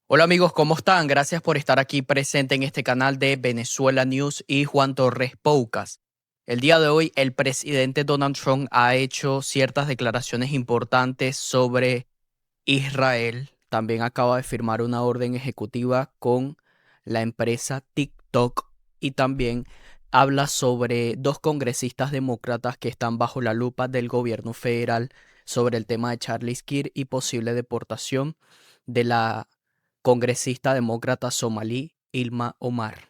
Hola amigos, ¿cómo están? Gracias por estar aquí presente en este canal de Venezuela News y Juan Torres Poucas. El día de hoy, el presidente Donald Trump ha hecho ciertas declaraciones importantes sobre Israel. También acaba de firmar una orden ejecutiva con la empresa TikTok y también habla sobre dos congresistas demócratas que están bajo la lupa del gobierno federal sobre el tema de Charles Kirk y posible deportación de la congresista demócrata somalí Ilma Omar.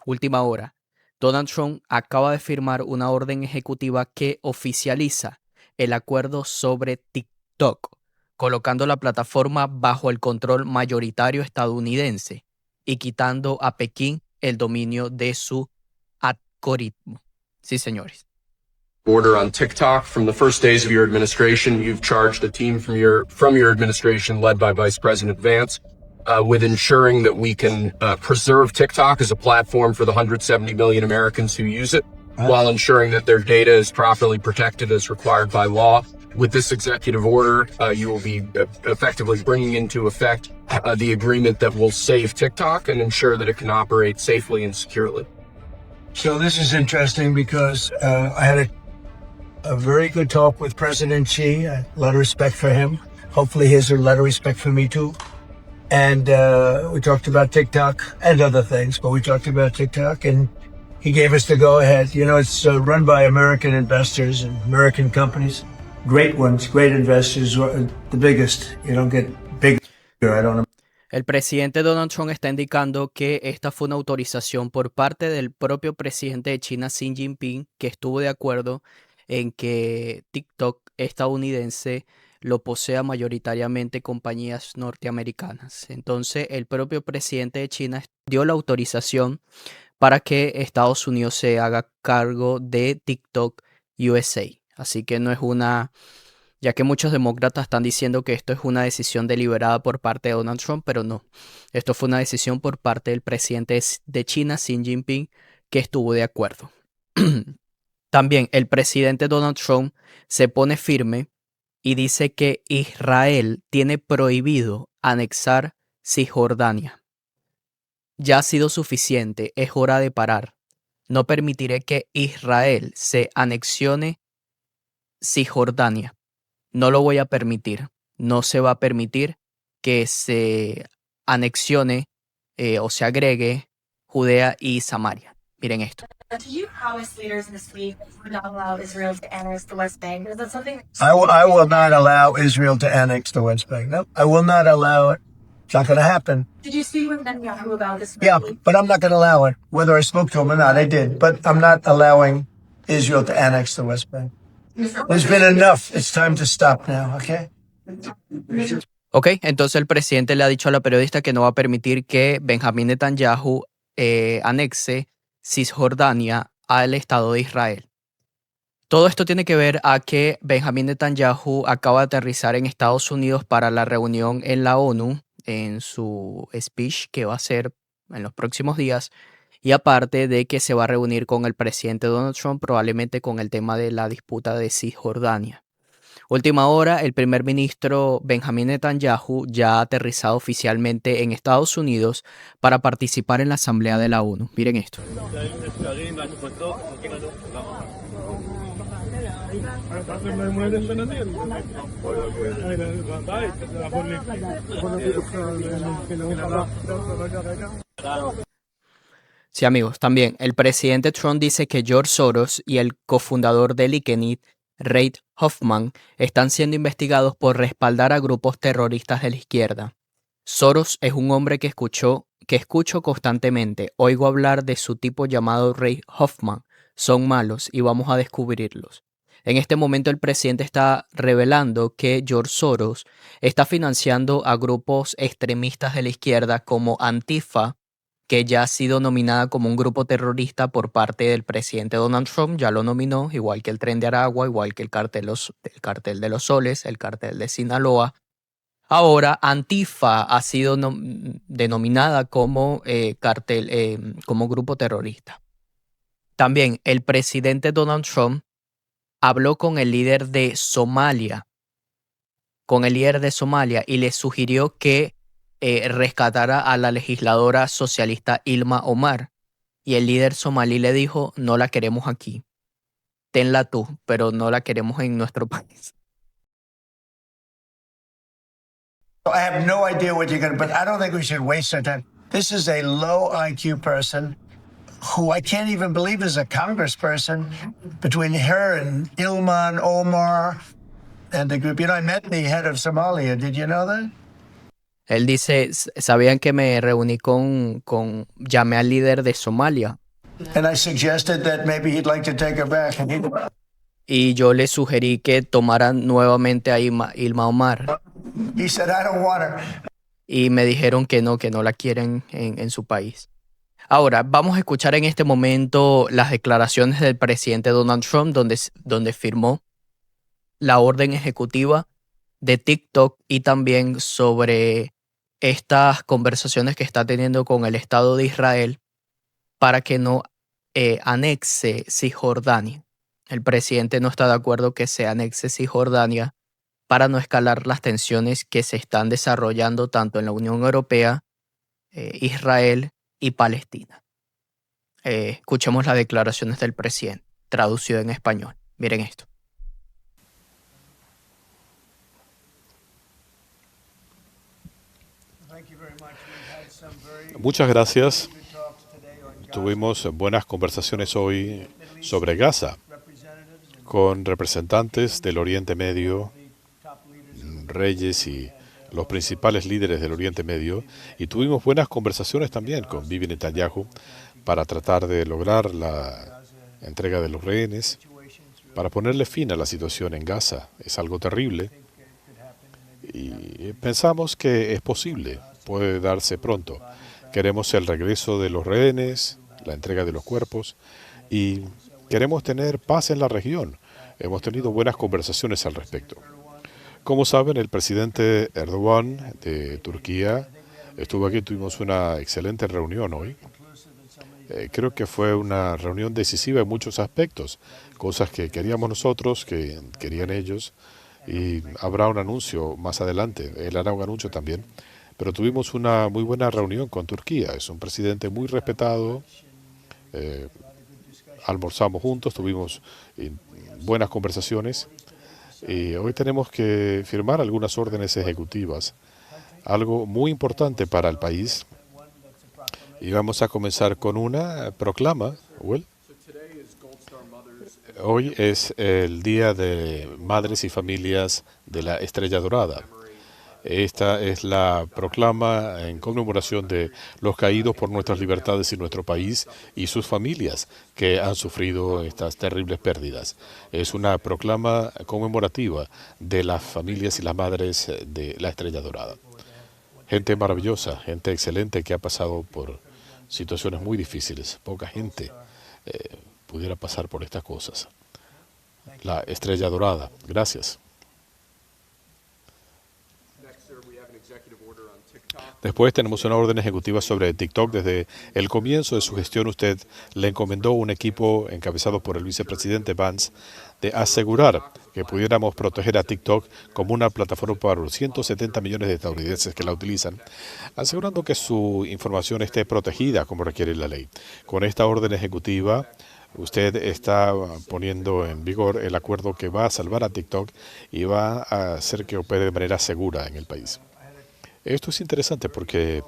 Última hora. Donald Trump acaba de firmar una orden ejecutiva que oficializa el acuerdo sobre TikTok, colocando la plataforma bajo el control mayoritario estadounidense y quitando a Pekín el dominio de su algoritmo. Sí, señores. Order on TikTok. From the first days of your administration, you've charged a team from your administration led by Vice President Vance with ensuring that we can preserve TikTok as a platform for the 170 million Americans who use it, while ensuring that their data is properly protected as required by law. With this executive order, you will be effectively bringing into effect the agreement that will save TikTok and ensure that it can operate safely and securely. So this is interesting because I had a very good talk with President Xi. A lot of respect for him. Hopefully he has a lot of respect for me too. And we talked about TikTok and other things, but we talked about TikTok and he gave us the go-ahead. You know, it's run by American investors and American companies. Great ones, great investors, the biggest. You don't get bigger, I don't know. El presidente Donald Trump está indicando que esta fue una autorización por parte del propio presidente de China, Xi Jinping, que estuvo de acuerdo en que TikTok estadounidense lo posea mayoritariamente compañías norteamericanas. Entonces, el propio presidente de China dio la autorización para que Estados Unidos se haga cargo de TikTok USA. Así que no es ya que muchos demócratas están diciendo que esto es una decisión deliberada por parte de Donald Trump, pero no. Esto fue una decisión por parte del presidente de China, Xi Jinping, que estuvo de acuerdo. También el presidente Donald Trump se pone firme y dice que Israel tiene prohibido anexar Cisjordania. Ya ha sido suficiente, es hora de parar. No permitiré que Israel se anexione Cisjordania. No lo voy a permitir. No se va a permitir que se anexione o se agregue Judea y Samaria. Miren esto. Did you promise leaders this week you would not allow Israel to annex the West Bank? Is that something? I will not allow Israel to annex the West Bank. No, I will not allow it. It's not going to happen. Did you speak with Netanyahu about this? Yeah, but I'm not going to allow it. Whether I spoke to him or not, I did. But I'm not allowing Israel to annex the West Bank. There's been enough. It's time to stop now, okay? Ok, entonces el presidente le ha dicho a la periodista que no va a permitir que Benjamín Netanyahu anexe Cisjordania al Estado de Israel. Todo esto tiene que ver a que Benjamín Netanyahu acaba de aterrizar en Estados Unidos para la reunión en la ONU, en su speech que va a hacer en los próximos días, y aparte de que se va a reunir con el presidente Donald Trump, probablemente con el tema de la disputa de Cisjordania. Última hora, el primer ministro Benjamín Netanyahu ya ha aterrizado oficialmente en Estados Unidos para participar en la Asamblea de la ONU. Miren esto. Sí, amigos, también el presidente Trump dice que George Soros y el cofundador de Likenit, Reid Hoffman, están siendo investigados por respaldar a grupos terroristas de la izquierda. Soros es un hombre que escucho constantemente. Oigo hablar de su tipo llamado Reid Hoffman. Son malos y vamos a descubrirlos. En este momento el presidente está revelando que George Soros está financiando a grupos extremistas de la izquierda como Antifa, que ya ha sido nominada como un grupo terrorista por parte del presidente Donald Trump. Ya lo nominó, igual que el Tren de Aragua, igual que el cartel de los Soles, el cartel de Sinaloa. Ahora, Antifa ha sido denominada como como grupo terrorista. También el presidente Donald Trump habló con el líder de Somalia, y le sugirió que rescatara a la legisladora socialista Ilma Omar. Y el líder somalí le dijo, no la queremos aquí. Tenla tú, pero no la queremos en nuestro país. I have no idea what you're going to, but I don't think we should waste our time. This is a low IQ person who I can't even believe is a congressperson. Between her and Ilman Omar and the group, I met the head of Somalia. Did you know that? Él dice, ¿sabían que me reuní llamé al líder de Somalia? And I suggested that maybe he'd like to take her back. And Y yo le sugerí que tomaran nuevamente a Ilma Omar. he said, I don't want her. Y me dijeron que no la quieren en su país. Ahora, vamos a escuchar en este momento las declaraciones del presidente Donald Trump, donde firmó la orden ejecutiva de TikTok y también sobre estas conversaciones que está teniendo con el Estado de Israel para que no anexe Cisjordania. El presidente no está de acuerdo que se anexe Cisjordania para no escalar las tensiones que se están desarrollando tanto en la Unión Europea, Israel y Palestina. Escuchemos las declaraciones del presidente, traducido en español. Miren esto. Muchas gracias. Tuvimos buenas conversaciones hoy sobre Gaza con representantes del Oriente Medio, reyes y los principales líderes del Oriente Medio, y tuvimos buenas conversaciones también con Bibi Netanyahu para tratar de lograr la entrega de los rehenes, para ponerle fin a la situación en Gaza. Es algo terrible y pensamos que es posible, puede darse pronto. Queremos el regreso de los rehenes, la entrega de los cuerpos y queremos tener paz en la región. Hemos tenido buenas conversaciones al respecto. Como saben, el presidente Erdogan de Turquía estuvo aquí, tuvimos una excelente reunión hoy. Creo que fue una reunión decisiva en muchos aspectos, cosas que queríamos nosotros, que querían ellos, y habrá un anuncio más adelante, él hará un anuncio también, pero tuvimos una muy buena reunión con Turquía, es un presidente muy respetado, almorzamos juntos, tuvimos buenas conversaciones, y hoy tenemos que firmar algunas órdenes ejecutivas, algo muy importante para el país. Y vamos a comenzar con una proclama. Will. Hoy es el Día de Madres y Familias de la Estrella Dorada. Esta es la proclama en conmemoración de los caídos por nuestras libertades y nuestro país y sus familias que han sufrido estas terribles pérdidas. Es una proclama conmemorativa de las familias y las madres de la Estrella Dorada. Gente maravillosa, gente excelente que ha pasado por situaciones muy difíciles. Poca gente pudiera pasar por estas cosas. La Estrella Dorada. Gracias. Después tenemos una orden ejecutiva sobre TikTok. Desde el comienzo de su gestión, usted le encomendó un equipo encabezado por el vicepresidente Vance de asegurar que pudiéramos proteger a TikTok como una plataforma para los 170 millones de estadounidenses que la utilizan, asegurando que su información esté protegida como requiere la ley. Con esta orden ejecutiva, usted está poniendo en vigor el acuerdo que va a salvar a TikTok y va a hacer que opere de manera segura en el país. Esto es interesante porque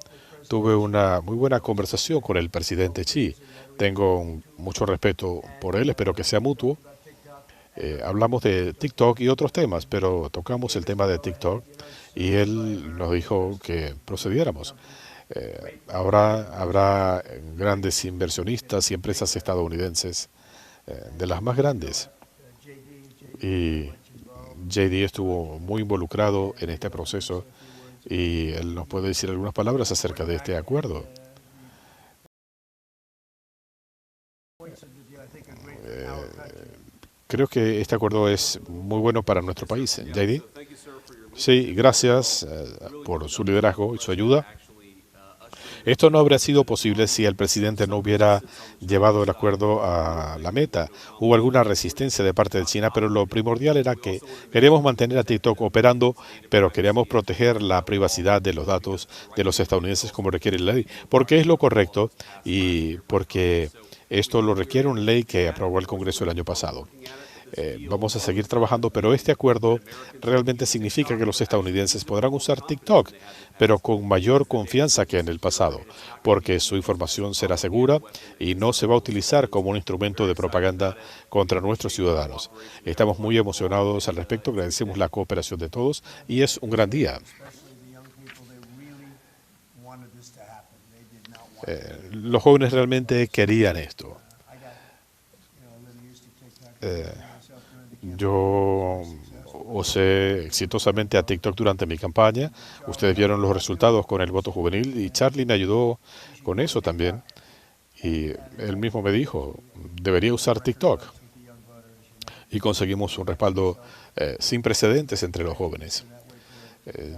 tuve una muy buena conversación con el presidente Xi. Tengo mucho respeto por él, espero que sea mutuo. Hablamos de TikTok y otros temas, pero tocamos el tema de TikTok y él nos dijo que procediéramos. Ahora habrá grandes inversionistas y empresas estadounidenses, de las más grandes. Y JD estuvo muy involucrado en este proceso y él nos puede decir algunas palabras acerca de este acuerdo. Creo que este acuerdo es muy bueno para nuestro país. JD. Sí, gracias por su liderazgo y su ayuda. Esto no habría sido posible si el presidente no hubiera llevado el acuerdo a la meta. Hubo alguna resistencia de parte de China, pero lo primordial era que queríamos mantener a TikTok operando, pero queríamos proteger la privacidad de los datos de los estadounidenses como requiere la ley, porque es lo correcto y porque esto lo requiere una ley que aprobó el Congreso el año pasado. Vamos a seguir trabajando, pero este acuerdo realmente significa que los estadounidenses podrán usar TikTok, pero con mayor confianza que en el pasado, porque su información será segura y no se va a utilizar como un instrumento de propaganda contra nuestros ciudadanos. Estamos muy emocionados al respecto, agradecemos la cooperación de todos y es un gran día. Los jóvenes realmente querían esto. Yo usé exitosamente a TikTok durante mi campaña. Ustedes vieron los resultados con el voto juvenil y Charlie me ayudó con eso también. Y él mismo me dijo, debería usar TikTok. Y conseguimos un respaldo sin precedentes entre los jóvenes.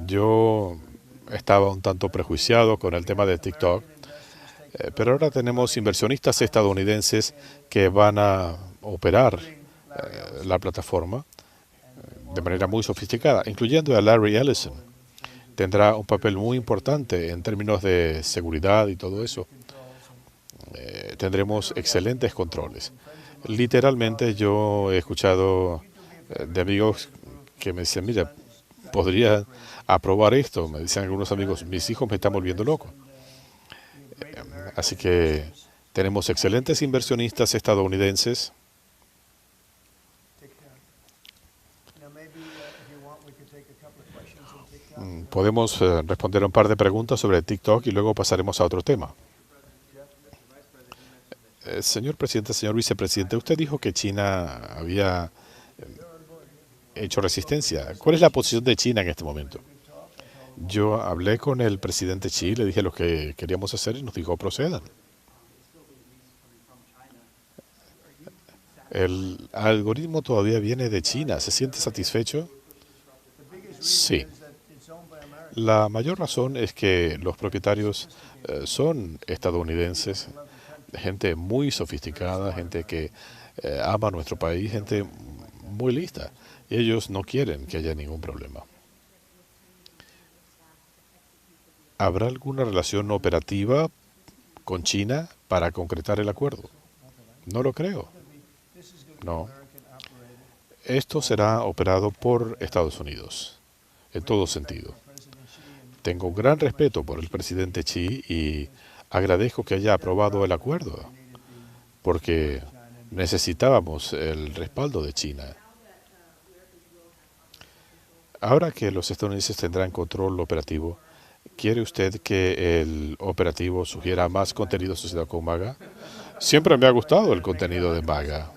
Yo estaba un tanto prejuiciado con el tema de TikTok, pero ahora tenemos inversionistas estadounidenses que van a operar la plataforma de manera muy sofisticada, incluyendo a Larry Ellison. Tendrá un papel muy importante en términos de seguridad y todo eso. Tendremos excelentes controles. Literalmente yo he escuchado de amigos que me dicen, mira, podría aprobar esto. Me dicen algunos amigos, mis hijos me están volviendo loco. Así que tenemos excelentes inversionistas estadounidenses. Podemos responder un par de preguntas sobre TikTok y luego pasaremos a otro tema. Señor presidente, señor vicepresidente, usted dijo que China había hecho resistencia. ¿Cuál es la posición de China en este momento? Yo hablé con el presidente Xi, le dije lo que queríamos hacer y nos dijo procedan. El algoritmo todavía viene de China. ¿Se siente satisfecho? Sí. La mayor razón es que los propietarios son estadounidenses, gente muy sofisticada, gente que ama nuestro país, gente muy lista. Y ellos no quieren que haya ningún problema. ¿Habrá alguna relación operativa con China para concretar el acuerdo? No lo creo. No. Esto será operado por Estados Unidos, en todo sentido. Tengo gran respeto por el presidente Xi y agradezco que haya aprobado el acuerdo, porque necesitábamos el respaldo de China. Ahora que los estadounidenses tendrán control operativo, ¿quiere usted que el operativo sugiera más contenido asociado con MAGA? Siempre me ha gustado el contenido de MAGA.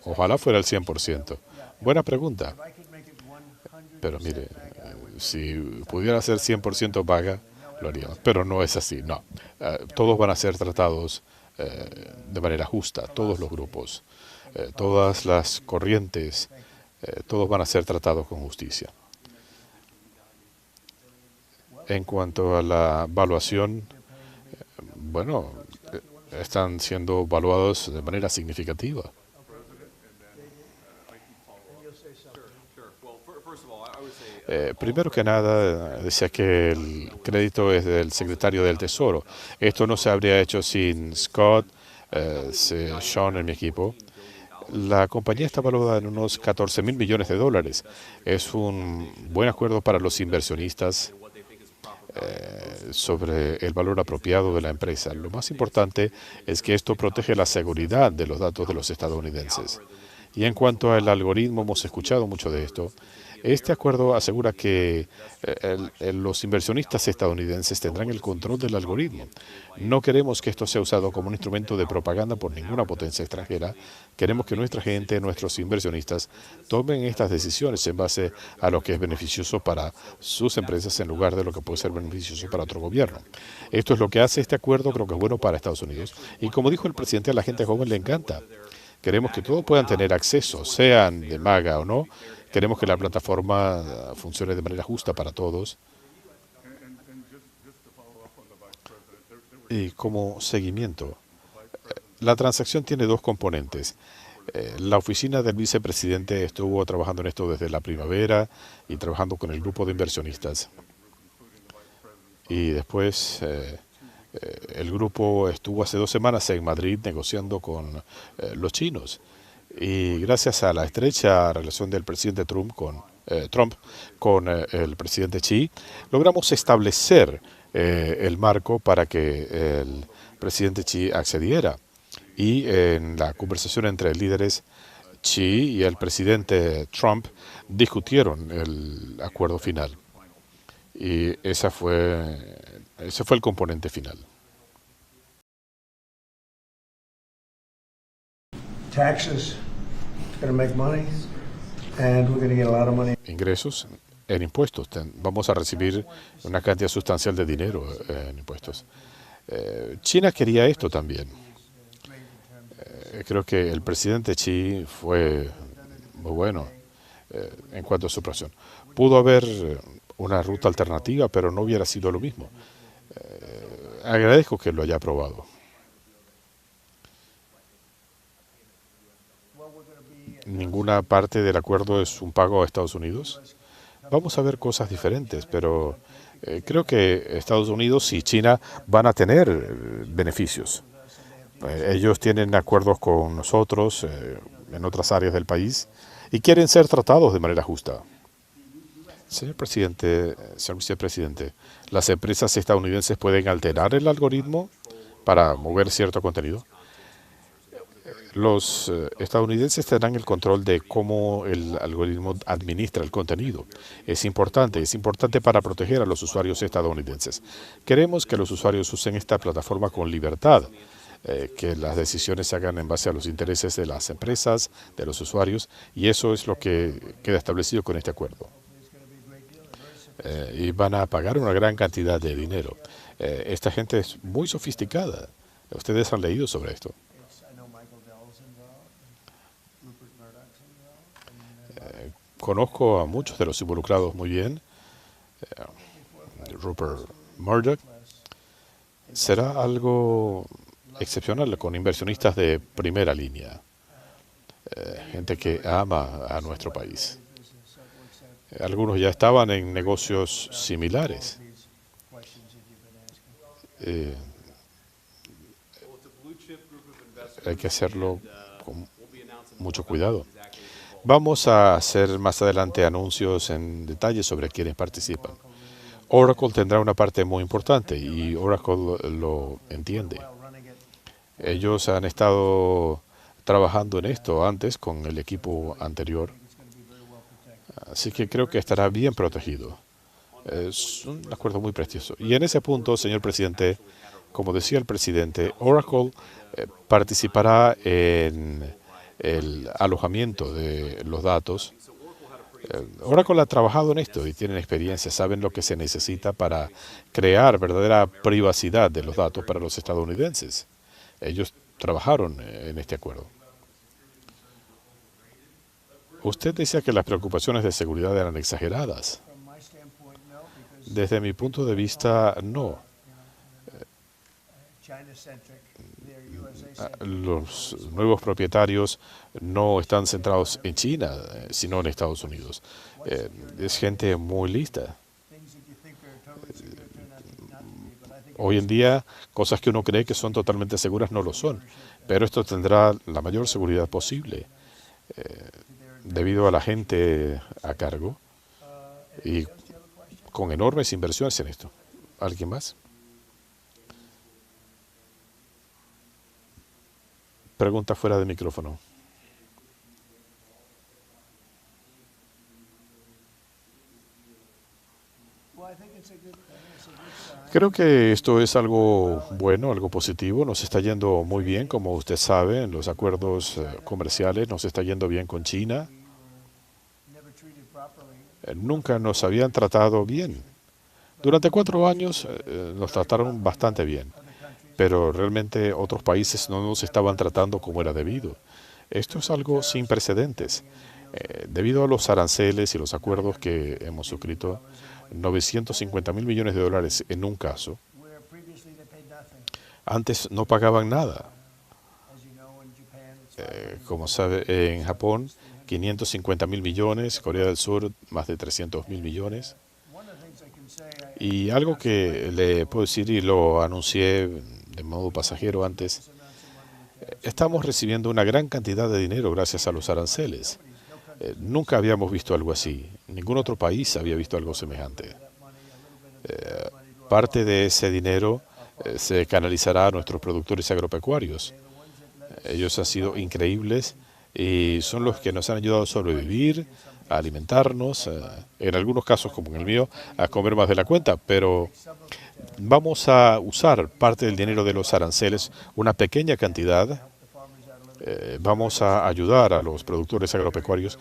Ojalá fuera el 100%. Buena pregunta. Pero mire, si pudiera ser 100% MAGA, lo haríamos. Pero no es así, no. Todos van a ser tratados de manera justa, todos los grupos, todas las corrientes, todos van a ser tratados con justicia. En cuanto a la evaluación, bueno, están siendo evaluados de manera significativa. Primero que nada, decía que el crédito es del secretario del Tesoro. Esto no se habría hecho sin Scott, Sean en mi equipo. La compañía está valuada en unos 14,000 millones de dólares. Es un buen acuerdo para los inversionistas sobre el valor apropiado de la empresa. Lo más importante es que esto protege la seguridad de los datos de los estadounidenses. Y en cuanto al algoritmo, hemos escuchado mucho de esto. Este acuerdo asegura que los inversionistas estadounidenses tendrán el control del algoritmo. No queremos que esto sea usado como un instrumento de propaganda por ninguna potencia extranjera. Queremos que nuestra gente, nuestros inversionistas, tomen estas decisiones en base a lo que es beneficioso para sus empresas en lugar de lo que puede ser beneficioso para otro gobierno. Esto es lo que hace este acuerdo, creo que es bueno para Estados Unidos. Y como dijo el presidente, a la gente joven le encanta. Queremos que todos puedan tener acceso, sean de MAGA o no. Queremos que la plataforma funcione de manera justa para todos. Y como seguimiento, la transacción tiene dos componentes. La oficina del vicepresidente estuvo trabajando en esto desde la primavera y trabajando con el grupo de inversionistas. Y después el grupo estuvo hace 2 semanas en Madrid negociando con los chinos. Y gracias a la estrecha relación del presidente Trump con el presidente Xi, logramos establecer el marco para que el presidente Xi accediera. Y en la conversación entre líderes, Xi y el presidente Trump discutieron el acuerdo final. Y ese fue el componente final. Taxes, it's going to make money, and we're going to get a lot of money. Ingresos en impuestos. Vamos a recibir una cantidad sustancial de dinero en impuestos. China quería esto también. Creo que el presidente Xi fue muy bueno en cuanto a su operación. Pudo haber una ruta alternativa, pero no hubiera sido lo mismo. Agradezco que lo haya aprobado. Ninguna parte del acuerdo es un pago a Estados Unidos. Vamos a ver cosas diferentes, pero creo que Estados Unidos y China van a tener beneficios. Ellos tienen acuerdos con nosotros en otras áreas del país y quieren ser tratados de manera justa. Señor presidente, señor vicepresidente, ¿las empresas estadounidenses pueden alterar el algoritmo para mover cierto contenido? Los estadounidenses tendrán el control de cómo el algoritmo administra el contenido. Es importante para proteger a los usuarios estadounidenses. Queremos que los usuarios usen esta plataforma con libertad, que las decisiones se hagan en base a los intereses de las empresas, de los usuarios, y eso es lo que queda establecido con este acuerdo. Y van a pagar una gran cantidad de dinero. Esta gente es muy sofisticada. Ustedes han leído sobre esto. Conozco a muchos de los involucrados muy bien. Rupert Murdoch. Será algo excepcional con inversionistas de primera línea. Gente que ama a nuestro país. Algunos ya estaban en negocios similares. Hay que hacerlo con mucho cuidado. Vamos a hacer más adelante anuncios en detalle sobre quienes participan. Oracle tendrá una parte muy importante y Oracle lo entiende. Ellos han estado trabajando en esto antes con el equipo anterior, así que creo que estará bien protegido. Es un acuerdo muy precioso. Y en ese punto, señor presidente, como decía el presidente, Oracle participará en el alojamiento de los datos. Oracle ha trabajado en esto y tienen experiencia, saben lo que se necesita para crear verdadera privacidad de los datos para los estadounidenses. Ellos trabajaron en este acuerdo. Usted decía que las preocupaciones de seguridad eran exageradas. Desde mi punto de vista, no. Los nuevos propietarios no están centrados en China, sino en Estados Unidos. Es gente muy lista. Hoy en día, cosas que uno cree que son totalmente seguras no lo son, pero esto tendrá la mayor seguridad posible debido a la gente a cargo y con enormes inversiones en esto. ¿Alguien más? Pregunta fuera de micrófono. Creo que esto es algo bueno, algo positivo. Nos está yendo muy bien, como usted sabe, en los acuerdos comerciales. Nos está yendo bien con China. Nunca nos habían tratado bien. Durante 4 años nos trataron bastante bien, pero realmente otros países no nos estaban tratando como era debido. Esto es algo sin precedentes. Debido a los aranceles y los acuerdos que hemos suscrito, $950 mil millones en un caso, Antes no pagaban nada. Como sabe, en Japón, 550.000 millones, Corea del Sur, más de 300.000 millones. Y algo que le puedo decir, y lo anuncié de modo pasajero antes, estamos recibiendo una gran cantidad de dinero gracias a los aranceles. Nunca habíamos visto algo así. Ningún otro país había visto algo semejante. Parte de ese dinero se canalizará a nuestros productores agropecuarios. Ellos han sido increíbles y son los que nos han ayudado a sobrevivir, a alimentarnos, en algunos casos, como en el mío, a comer más de la cuenta. Pero vamos a usar parte del dinero de los aranceles, una pequeña cantidad. Vamos a ayudar a los productores agropecuarios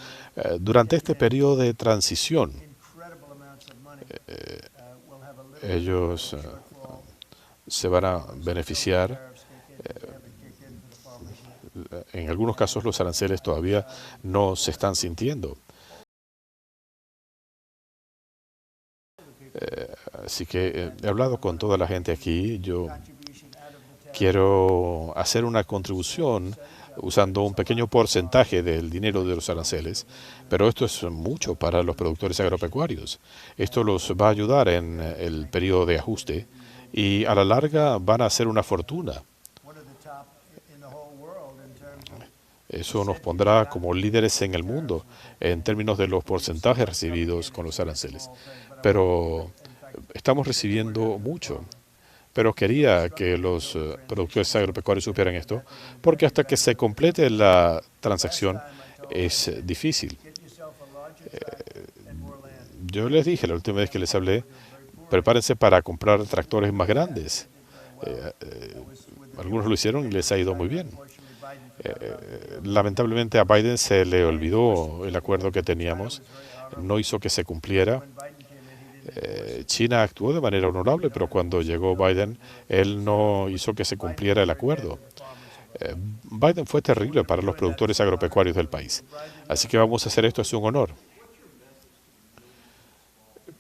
durante este periodo de transición. Ellos se van a beneficiar. En algunos casos los aranceles todavía no se están sintiendo. Así que he hablado con toda la gente aquí. Yo quiero hacer una contribución usando un pequeño porcentaje del dinero de los aranceles, pero esto es mucho para los productores agropecuarios. Esto los va a ayudar en el periodo de ajuste y a la larga van a hacer una fortuna. Eso nos pondrá como líderes en el mundo en términos de los porcentajes recibidos con los aranceles. Pero estamos recibiendo mucho. Pero quería que los productores agropecuarios supieran esto, porque hasta que se complete la transacción es difícil. Yo les dije la última vez que les hablé, prepárense para comprar tractores más grandes. Algunos lo hicieron y les ha ido muy bien. Lamentablemente a Biden se le olvidó el acuerdo que teníamos, no hizo que se cumpliera. China actuó de manera honorable, pero cuando llegó Biden, él no hizo que se cumpliera el acuerdo. Biden fue terrible para los productores agropecuarios del país. Así que vamos a hacer esto, es un honor.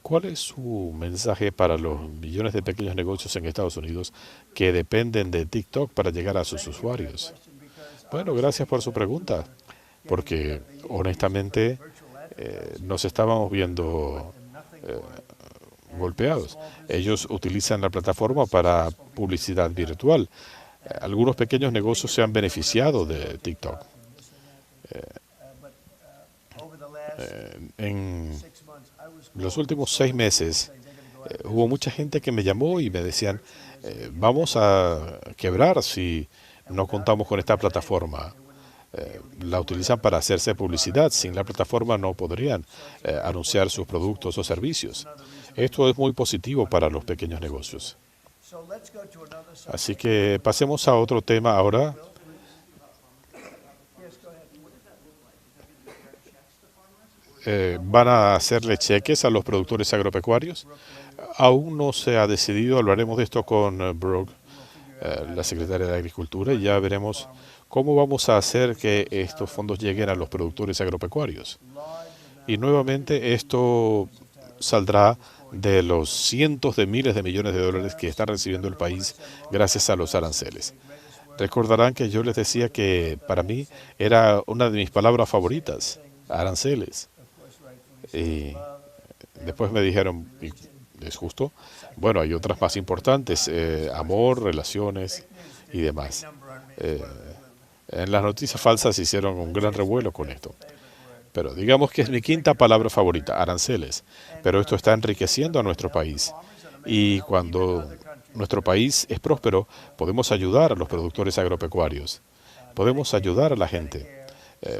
¿Cuál es su mensaje para los millones de pequeños negocios en Estados Unidos que dependen de TikTok para llegar a sus usuarios? Bueno, gracias por su pregunta, porque honestamente nos estábamos viendo golpeados. Ellos utilizan la plataforma para publicidad virtual. Algunos pequeños negocios se han beneficiado de TikTok. En los últimos 6 meses hubo mucha gente que me llamó y me decían, vamos a quebrar si no contamos con esta plataforma. La utilizan para hacerse publicidad. Sin la plataforma no podrían anunciar sus productos o servicios. Esto es muy positivo para los pequeños negocios. Así que pasemos a otro tema ahora. ¿Van a hacerle cheques a los productores agropecuarios? Aún no se ha decidido. Hablaremos de esto con Brooke, la secretaria de Agricultura, y ya veremos cómo vamos a hacer que estos fondos lleguen a los productores agropecuarios. Y nuevamente esto saldrá de los cientos de miles de millones de dólares que está recibiendo el país gracias a los aranceles. Recordarán que yo les decía que para mí era una de mis palabras favoritas, aranceles. Y después me dijeron, ¿es justo? Bueno, hay otras más importantes, amor, relaciones y demás. En las noticias falsas hicieron un gran revuelo con esto. Pero digamos que es mi quinta palabra favorita, aranceles. Pero esto está enriqueciendo a nuestro país. Y cuando nuestro país es próspero, podemos ayudar a los productores agropecuarios. Podemos ayudar a la gente.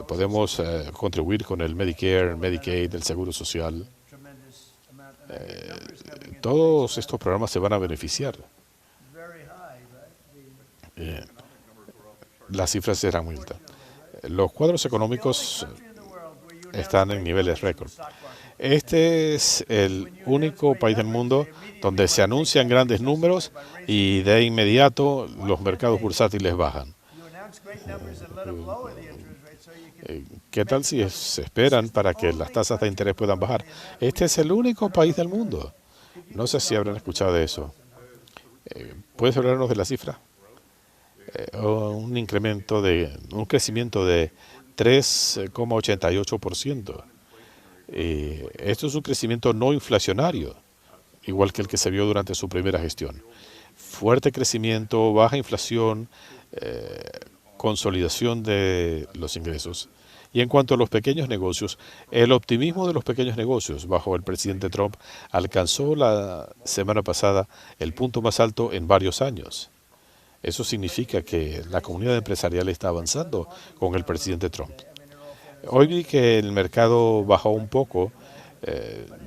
Podemos contribuir con el Medicare, Medicaid, el Seguro Social. Todos estos programas se van a beneficiar. Las cifras serán muy altas. Los cuadros económicos están en niveles récord. Este es el único país del mundo donde se anuncian grandes números y de inmediato los mercados bursátiles bajan. ¿Qué tal si se esperan para que las tasas de interés puedan bajar? Este es el único país del mundo. No sé si habrán escuchado de eso. ¿Puedes hablarnos de la cifra? un incremento de un crecimiento de 3,88%. Esto es un crecimiento no inflacionario, igual que el que se vio durante su primera gestión. Fuerte crecimiento, baja inflación, consolidación de los ingresos. Y en cuanto a los pequeños negocios, el optimismo de los pequeños negocios bajo el presidente Trump alcanzó la semana pasada el punto más alto en varios años. Eso significa que la comunidad empresarial está avanzando con el presidente Trump. Hoy vi que el mercado bajó un poco.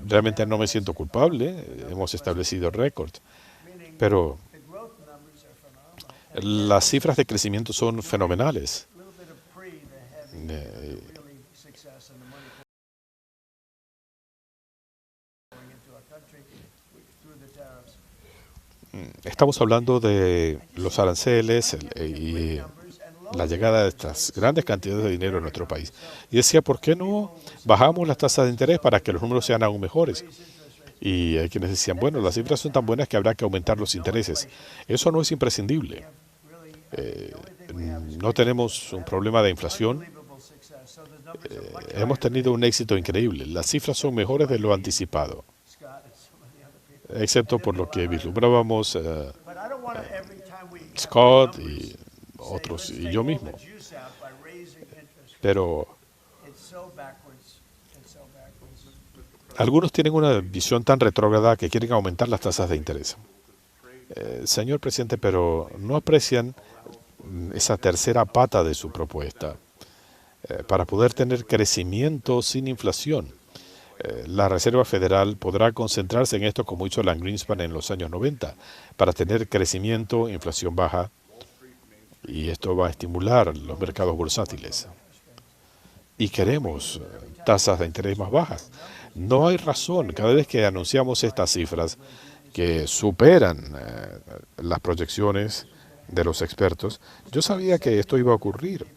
Realmente no me siento culpable. Hemos establecido récord. Pero las cifras de crecimiento son fenomenales. Estamos hablando de los aranceles y la llegada de estas grandes cantidades de dinero en nuestro país. Y decía, ¿por qué no bajamos las tasas de interés para que los números sean aún mejores? Y hay quienes decían, bueno, las cifras son tan buenas que habrá que aumentar los intereses. Eso no es imprescindible. No tenemos un problema de inflación. Hemos tenido un éxito increíble. Las cifras son mejores de lo anticipado, excepto por lo que vislumbrábamos Scott y otros, y yo mismo. Pero algunos tienen una visión tan retrógrada que quieren aumentar las tasas de interés. Señor presidente, pero no aprecian esa tercera pata de su propuesta para poder tener crecimiento sin inflación. La Reserva Federal podrá concentrarse en esto como hizo Alan Greenspan en los años 90 para tener crecimiento, inflación baja, y esto va a estimular los mercados bursátiles. Y queremos tasas de interés más bajas. No hay razón, cada vez que anunciamos estas cifras que superan las proyecciones de los expertos, yo sabía que esto iba a ocurrir.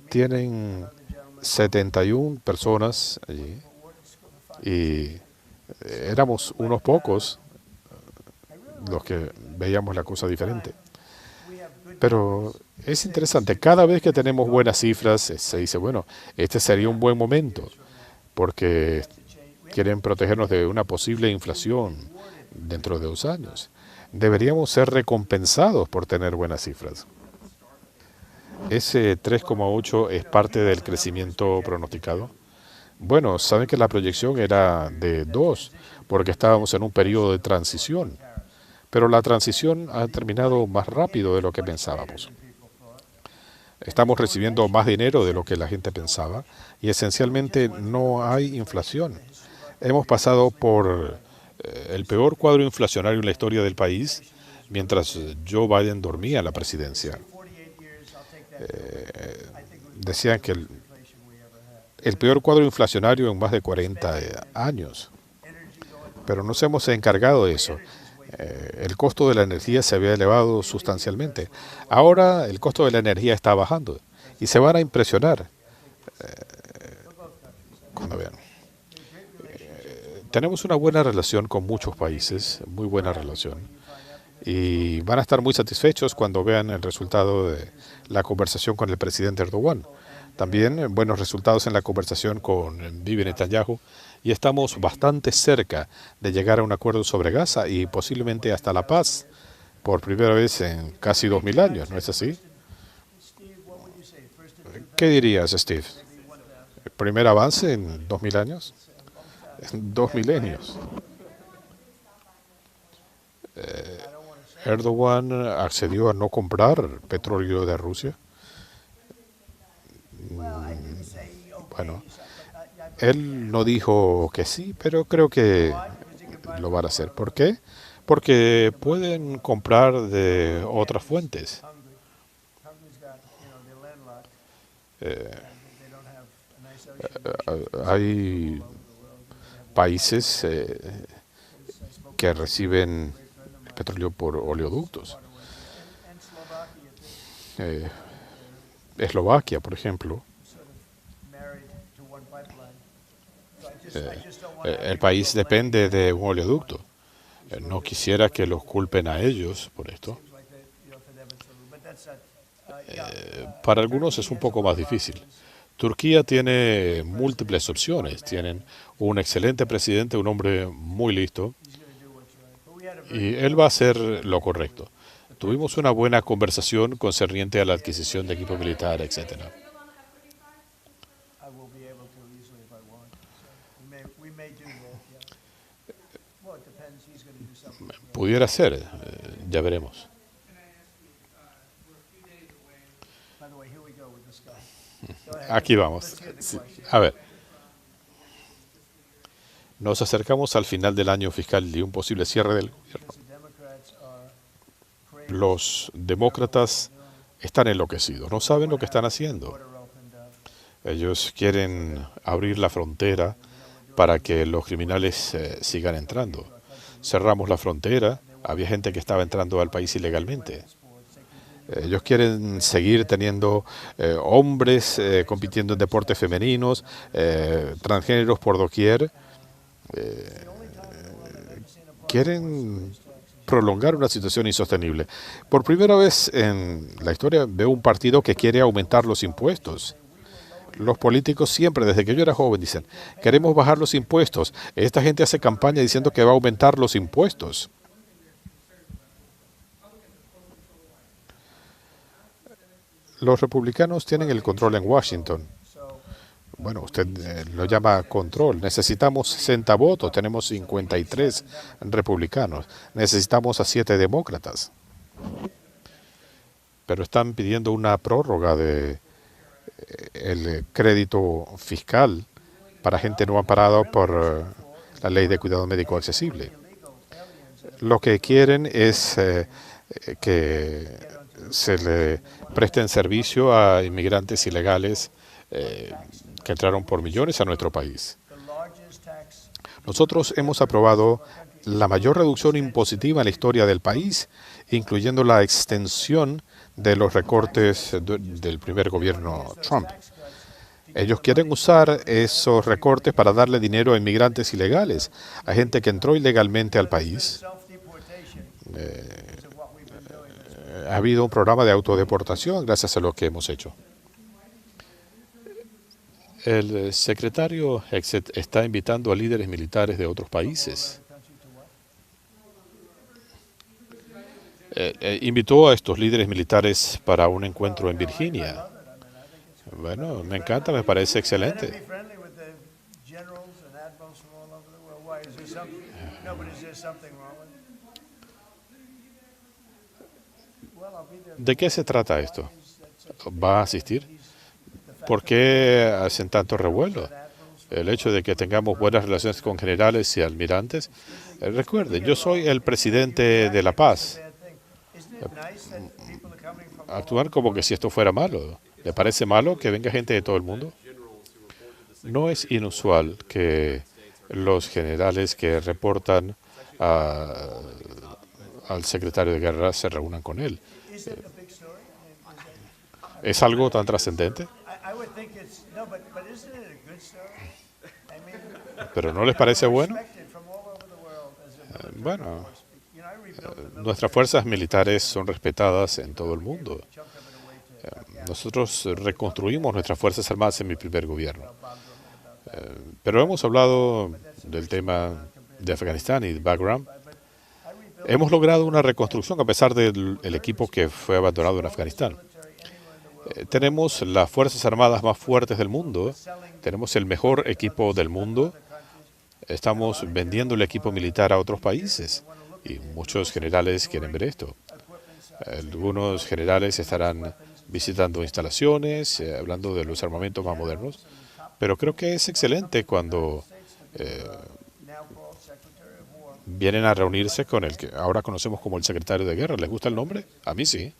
Tienen 71 personas allí y éramos unos pocos los que veíamos la cosa diferente. Pero es interesante, cada vez que tenemos buenas cifras se dice, bueno, este sería un buen momento porque quieren protegernos de una posible inflación dentro de 2 años. Deberíamos ser recompensados por tener buenas cifras. Ese 3,8 es parte del crecimiento pronosticado. Bueno, saben que la proyección era de 2, porque estábamos en un periodo de transición. Pero la transición ha terminado más rápido de lo que pensábamos. Estamos recibiendo más dinero de lo que la gente pensaba y esencialmente no hay inflación. Hemos pasado por el peor cuadro inflacionario en la historia del país mientras Joe Biden dormía en la presidencia. Decían que el peor cuadro inflacionario en más de 40 años. Pero nos hemos encargado de eso. El costo de la energía se había elevado sustancialmente. Ahora el costo de la energía está bajando y se van a impresionar cuando vean. Tenemos una buena relación con muchos países, muy buena relación, y van a estar muy satisfechos cuando vean el resultado de la conversación con el presidente Erdogan. También buenos resultados en la conversación con Bibi Netanyahu, y estamos bastante cerca de llegar a un acuerdo sobre Gaza y posiblemente hasta la paz por primera vez en casi 2000 años, ¿no es así? ¿Qué dirías, Steve? ¿El primer avance en 2000 años? En 2 milenios. Erdogan accedió a no comprar petróleo de Rusia. Bueno, él no dijo que sí, pero creo que lo van a hacer. ¿Por qué? Porque pueden comprar de otras fuentes. Hay países que reciben petróleo por oleoductos. Eslovaquia, por ejemplo. El país depende de un oleoducto. No quisiera que los culpen a ellos por esto. Para algunos es un poco más difícil. Turquía tiene múltiples opciones. Tienen un excelente presidente, un hombre muy listo, y él va a hacer lo correcto. Tuvimos una buena conversación concerniente a la adquisición de equipo militar, etcétera. Pudiera ser, ya veremos. Aquí vamos. Sí. A ver, nos acercamos al final del año fiscal y un posible cierre del gobierno. Los demócratas están enloquecidos, no saben lo que están haciendo. Ellos quieren abrir la frontera para que los criminales sigan entrando. Cerramos la frontera, había gente que estaba entrando al país ilegalmente. Ellos quieren seguir teniendo hombres compitiendo en deportes femeninos, transgéneros por doquier. Quieren prolongar una situación insostenible. Por primera vez en la historia veo un partido que quiere aumentar los impuestos. Los políticos siempre, desde que yo era joven, dicen, queremos bajar los impuestos. Esta gente hace campaña diciendo que va a aumentar los impuestos. Los republicanos tienen el control en Washington. Bueno, usted lo llama control. Necesitamos 60 votos, tenemos 53 republicanos. Necesitamos a 7 demócratas. Pero están pidiendo una prórroga de el crédito fiscal para gente no amparada por la ley de cuidado médico accesible. Lo que quieren es que se le presten servicio a inmigrantes ilegales que entraron por millones a nuestro país. Nosotros hemos aprobado la mayor reducción impositiva en la historia del país, incluyendo la extensión de los recortes del primer gobierno Trump. Ellos quieren usar esos recortes para darle dinero a inmigrantes ilegales, a gente que entró ilegalmente al país. Ha habido un programa de autodeportación gracias a lo que hemos hecho. El secretario está invitando a líderes militares de otros países. Invitó a estos líderes militares para un encuentro en Virginia. Bueno, me encanta, me parece excelente. ¿De qué se trata esto? ¿Va a asistir? ¿Por qué hacen tanto revuelo? El hecho de que tengamos buenas relaciones con generales y almirantes. Recuerden, yo soy el presidente de La Paz. Actuar como que si esto fuera malo. ¿Le parece malo que venga gente de todo el mundo? No es inusual que los generales que reportan al secretario de guerra se reúnan con él. ¿Es algo tan trascendente? ¿Pero no les parece bueno? Bueno, nuestras fuerzas militares son respetadas en todo el mundo. Nosotros reconstruimos nuestras Fuerzas Armadas en mi primer gobierno. Pero hemos hablado del tema de Afganistán y de background. Hemos logrado una reconstrucción a pesar del equipo que fue abandonado en Afganistán. Tenemos las Fuerzas Armadas más fuertes del mundo. Tenemos el mejor equipo del mundo. Estamos vendiendo el equipo militar a otros países. Y muchos generales quieren ver esto. Algunos generales estarán visitando instalaciones, hablando de los armamentos más modernos. Pero creo que es excelente cuando vienen a reunirse con el que ahora conocemos como el secretario de guerra. ¿Les gusta el nombre? A mí sí.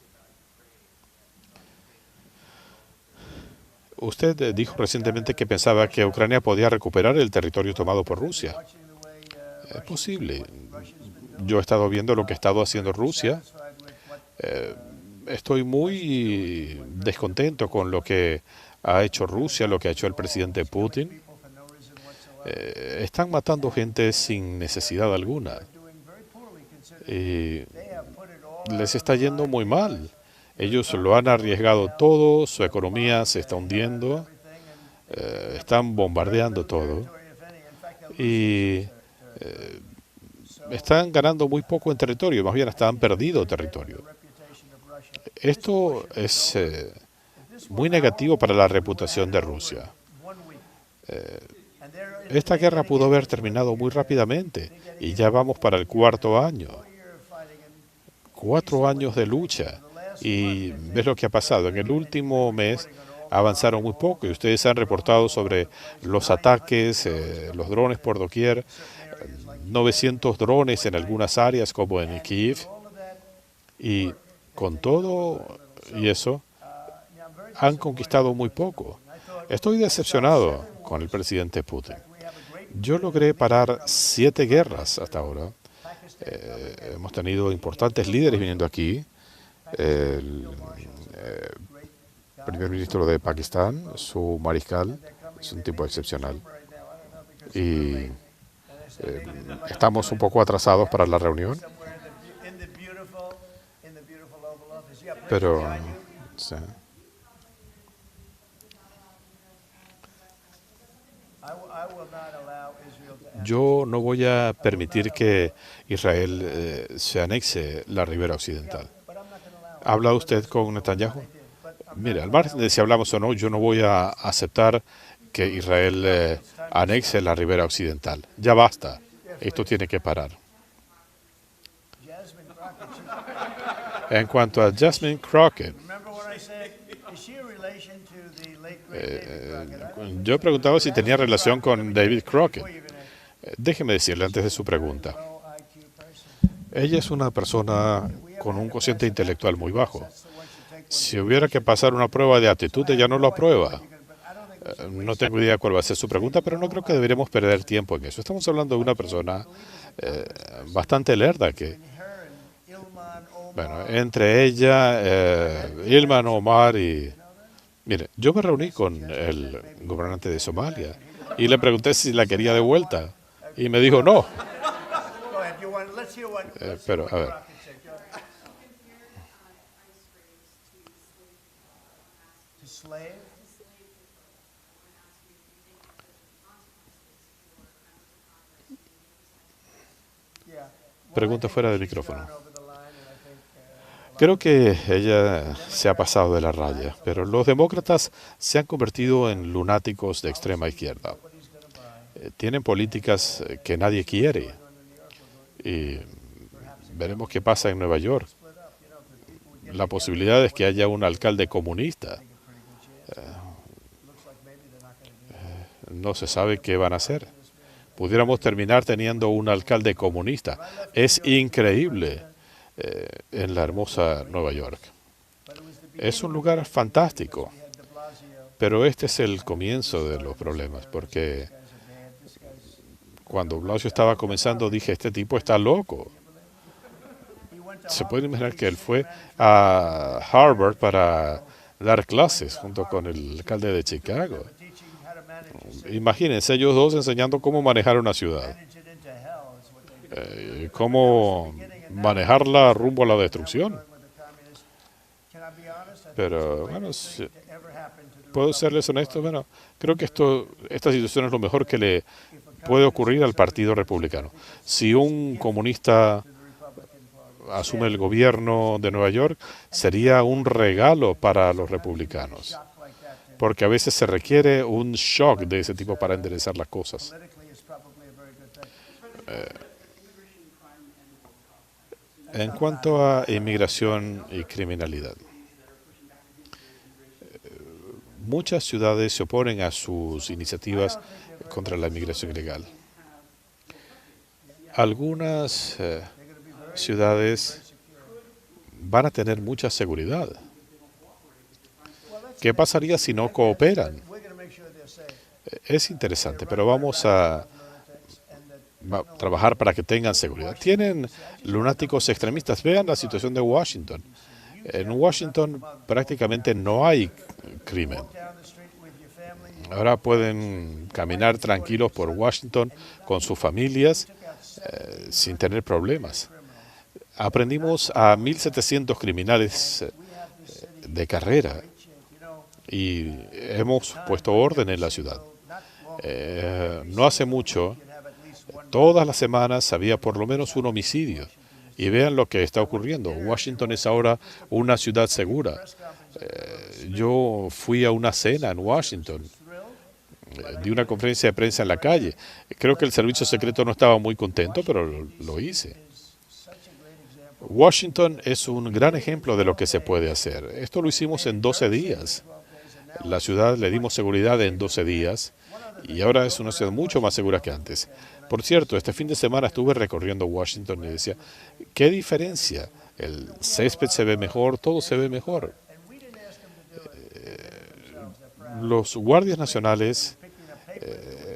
Usted dijo recientemente que pensaba que Ucrania podía recuperar el territorio tomado por Rusia. Es posible. Yo he estado viendo lo que ha estado haciendo Rusia. Estoy muy descontento con lo que ha hecho Rusia, lo que ha hecho el presidente Putin. Están matando gente sin necesidad alguna. Y les está yendo muy mal. Ellos lo han arriesgado todo, su economía se está hundiendo, están bombardeando todo y están ganando muy poco en territorio, más bien hasta han perdido territorio. Esto es muy negativo para la reputación de Rusia. Esta guerra pudo haber terminado muy rápidamente y ya vamos para el 4.º año. 4 años de lucha y ves lo que ha pasado. En el último mes avanzaron muy poco y ustedes han reportado sobre los ataques, los drones por doquier, 900 drones en algunas áreas como en Kiev y con todo y eso han conquistado muy poco. Estoy decepcionado con el presidente Putin. Yo logré parar 7 guerras hasta ahora. Hemos tenido importantes líderes viniendo aquí. El primer ministro de Pakistán, su mariscal, es un tipo excepcional. Y estamos un poco atrasados para la reunión. Pero sí. Yo no voy a permitir que Israel se anexe la ribera occidental. ¿Habla usted con Netanyahu? Mire, al margen de si hablamos o no, yo no voy a aceptar que Israel anexe la ribera occidental. Ya basta. Esto tiene que parar. En cuanto a Jasmine Crockett, yo preguntaba si tenía relación con David Crockett. Déjeme decirle antes de su pregunta. Ella es una persona con un cociente intelectual muy bajo. Si hubiera que pasar una prueba de aptitud, ella no lo aprueba. No tengo idea cuál va a ser su pregunta, pero no creo que deberíamos perder tiempo en eso. Estamos hablando de una persona bastante lerda que, bueno, entre ella, Ilman Omar y... Mire, yo me reuní con el gobernante de Somalia y le pregunté si la quería de vuelta y me dijo no. Pero, a ver. Pregunta fuera del micrófono. Creo que ella se ha pasado de la raya, pero los demócratas se han convertido en lunáticos de extrema izquierda. Tienen políticas que nadie quiere. Y veremos qué pasa en Nueva York. La posibilidad es que haya un alcalde comunista. No se sabe qué van a hacer. Pudiéramos terminar teniendo un alcalde comunista. Es increíble en la hermosa Nueva York. Es un lugar fantástico, pero este es el comienzo de los problemas, porque cuando Blasio estaba comenzando dije, este tipo está loco. Se puede imaginar que él fue a Harvard para dar clases junto con el alcalde de Chicago. Imagínense ellos dos enseñando cómo manejar una ciudad, cómo manejarla rumbo a la destrucción. Pero bueno, puedo serles honesto, bueno, creo que esta situación es lo mejor que le puede ocurrir al Partido Republicano. Si un comunista asume el gobierno de Nueva York, sería un regalo para los republicanos, porque a veces se requiere un shock de ese tipo para enderezar las cosas. En cuanto a inmigración y criminalidad, muchas ciudades se oponen a sus iniciativas contra la inmigración ilegal. Algunas ciudades van a tener mucha seguridad. ¿Qué pasaría si no cooperan? Es interesante, pero vamos a trabajar para que tengan seguridad. Tienen lunáticos extremistas. Vean la situación de Washington. En Washington prácticamente no hay crimen. Ahora pueden caminar tranquilos por Washington con sus familias sin tener problemas. Aprendimos a 1.700 criminales de carrera y hemos puesto orden en la ciudad. No hace mucho, todas las semanas había por lo menos un homicidio. Y vean lo que está ocurriendo. Washington es ahora una ciudad segura. Yo fui a una cena en Washington, di una conferencia de prensa en la calle. Creo que el servicio secreto no estaba muy contento, pero lo hice. Washington es un gran ejemplo de lo que se puede hacer. Esto lo hicimos en 12 días. La ciudad le dimos seguridad en 12 días y ahora es una ciudad mucho más segura que antes. Por cierto, este fin de semana estuve recorriendo Washington y decía, ¿qué diferencia? El césped se ve mejor, todo se ve mejor. Los guardias nacionales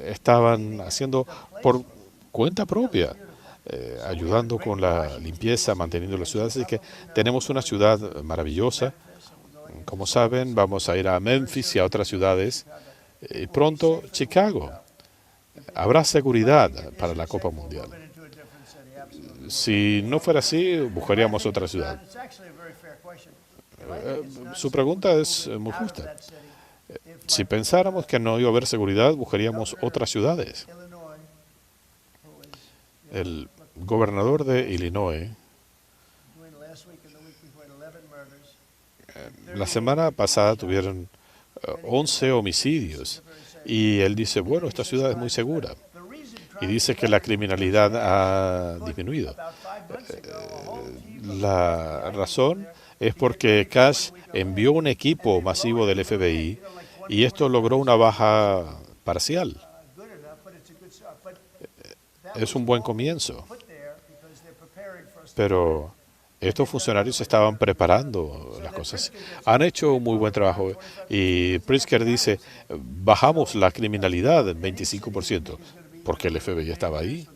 estaban haciendo por cuenta propia, ayudando con la limpieza, manteniendo la ciudad. Así que tenemos una ciudad maravillosa. Como saben, vamos a ir a Memphis y a otras ciudades. Y pronto, Chicago. Habrá seguridad para la Copa Mundial. Si no fuera así, buscaríamos otra ciudad. Su pregunta es muy justa. Si pensáramos que no iba a haber seguridad, buscaríamos otras ciudades. El gobernador de Illinois, la semana pasada tuvieron 11 homicidios. Y él dice, bueno, esta ciudad es muy segura. Y dice que la criminalidad ha disminuido. La razón es porque Cash envió un equipo masivo del FBI y esto logró una baja parcial. Es un buen comienzo. Pero estos funcionarios estaban preparando las cosas. Han hecho un muy buen trabajo. Y Pritzker dice, bajamos la criminalidad en 25%, porque el FBI estaba ahí.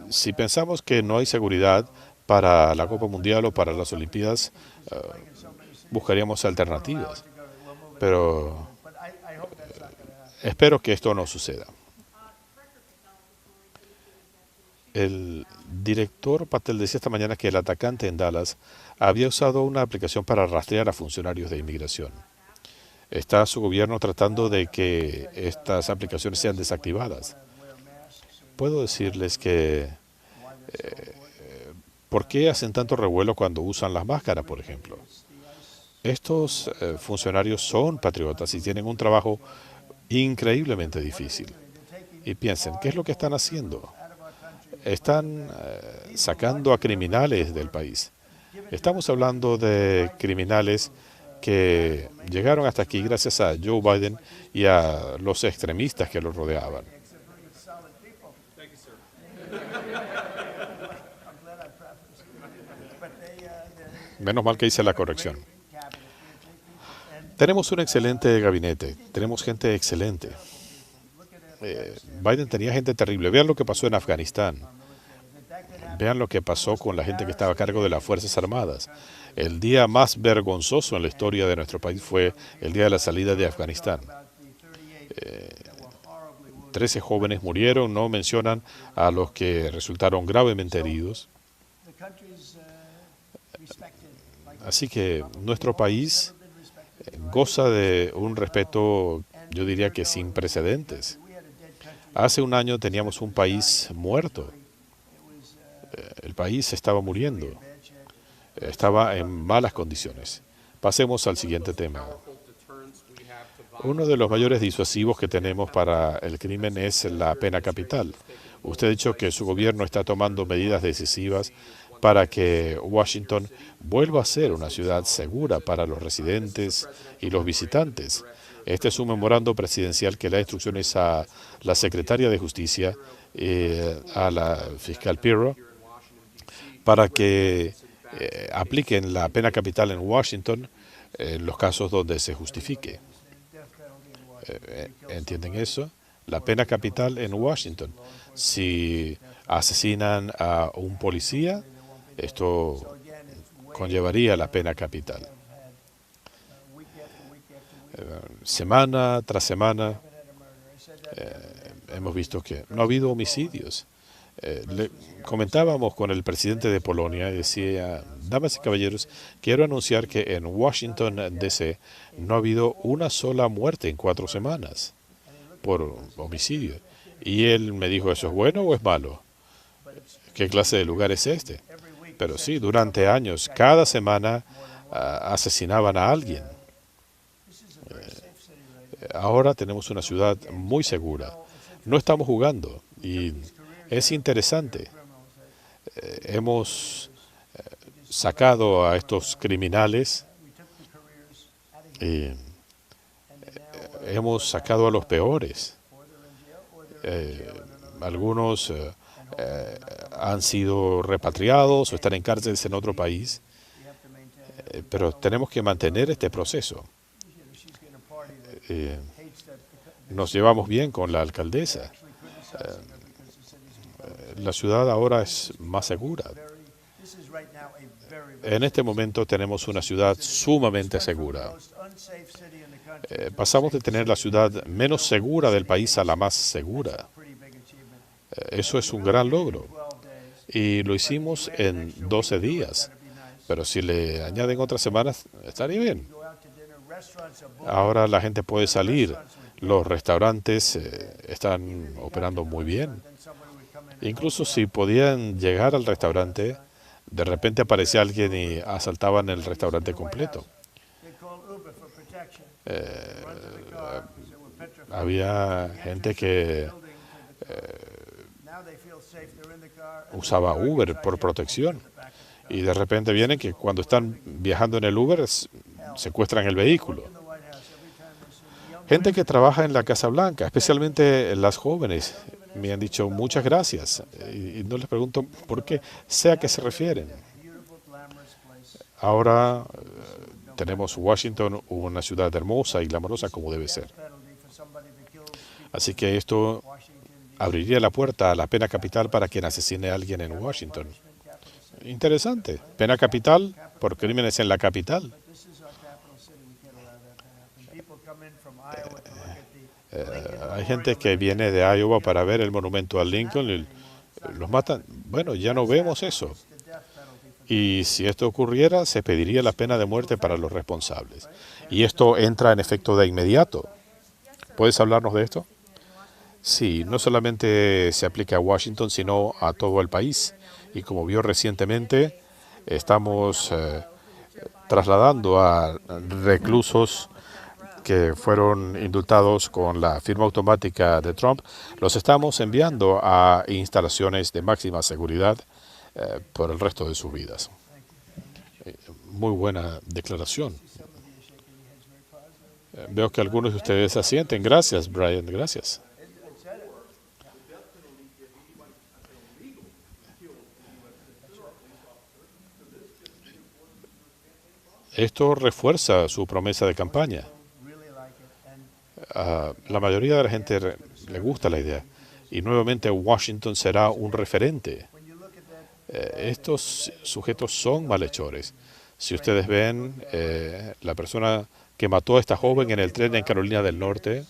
Si pensamos que no hay seguridad para la Copa Mundial o para las Olimpiadas, buscaríamos alternativas. Pero espero que esto no suceda. El director Patel decía esta mañana que el atacante en Dallas había usado una aplicación para rastrear a funcionarios de inmigración. ¿Está su gobierno tratando de que estas aplicaciones sean desactivadas? Puedo decirles que ¿por qué hacen tanto revuelo cuando usan las máscaras, por ejemplo? Estos funcionarios son patriotas y tienen un trabajo increíblemente difícil. Y piensen, ¿qué es lo que están haciendo? Están sacando a criminales del país. Estamos hablando de criminales que llegaron hasta aquí gracias a Joe Biden y a los extremistas que lo rodeaban. Menos mal que hice la corrección. Tenemos un excelente gabinete, tenemos gente excelente. Biden tenía gente terrible. Vean lo que pasó en Afganistán. Vean lo que pasó con la gente que estaba a cargo de las Fuerzas Armadas. El día más vergonzoso en la historia de nuestro país fue el día de la salida de Afganistán. 13 jóvenes murieron, no mencionan a los que resultaron gravemente heridos. Así que nuestro país goza de un respeto, yo diría que sin precedentes. Hace un año teníamos un país muerto. El país estaba muriendo. Estaba en malas condiciones. Pasemos al siguiente tema. Uno de los mayores disuasivos que tenemos para el crimen es la pena capital. Usted ha dicho que su gobierno está tomando medidas decisivas para que Washington vuelva a ser una ciudad segura para los residentes y los visitantes. Este es un memorando presidencial que da instrucciones a la secretaria de Justicia, a la fiscal Pirro, para que apliquen la pena capital en Washington en los casos donde se justifique. ¿Entienden eso? La pena capital en Washington. Si asesinan a un policía, esto conllevaría la pena capital. Semana tras semana hemos visto que no ha habido homicidios. Le comentábamos con el presidente de Polonia y decía, damas y caballeros, quiero anunciar que en Washington, D.C. no ha habido una sola muerte en 4 semanas por homicidio. Y él me dijo, ¿eso es bueno o es malo? ¿Qué clase de lugar es este? Pero sí, durante años, cada semana asesinaban a alguien. Ahora tenemos una ciudad muy segura. No estamos jugando y es interesante. Hemos sacado a estos criminales y hemos sacado a los peores. Algunos han sido repatriados o están en cárceles en otro país, pero tenemos que mantener este proceso. Nos llevamos bien con la alcaldesa. La ciudad ahora es más segura. En este momento tenemos una ciudad sumamente segura. Pasamos de tener la ciudad menos segura del país a la más segura. Eso es un gran logro. Y lo hicimos en 12 días. Pero si le añaden otras semanas, estaría bien. Ahora la gente puede salir. Los restaurantes están operando muy bien. Incluso si podían llegar al restaurante, de repente aparecía alguien y asaltaban el restaurante completo. Había gente que usaba Uber por protección. Y de repente vienen que cuando están viajando en el Uber secuestran el vehículo. Gente que trabaja en la Casa Blanca, especialmente las jóvenes, me han dicho muchas gracias. Y no les pregunto por qué, sé a qué se refieren. Ahora tenemos Washington, una ciudad hermosa y glamorosa como debe ser. Así que esto abriría la puerta a la pena capital para quien asesine a alguien en Washington. Interesante. Pena capital por crímenes en la capital. Hay gente que viene de Iowa para ver el monumento a Lincoln y los matan. Bueno, ya no vemos eso. Y si esto ocurriera, se pediría la pena de muerte para los responsables. Y esto entra en efecto de inmediato. ¿Puedes hablarnos de esto? Sí, no solamente se aplica a Washington, sino a todo el país. Y como vio recientemente, estamos trasladando a reclusos que fueron indultados con la firma automática de Trump, los estamos enviando a instalaciones de máxima seguridad por el resto de sus vidas. Muy buena declaración. Veo que algunos de ustedes asienten. Gracias, Brian. Gracias. Esto refuerza su promesa de campaña. A la mayoría de la gente le gusta la idea. Y nuevamente Washington será un referente. Estos sujetos son malhechores. Si ustedes ven, la persona que mató a esta joven en el tren en Carolina del Norte,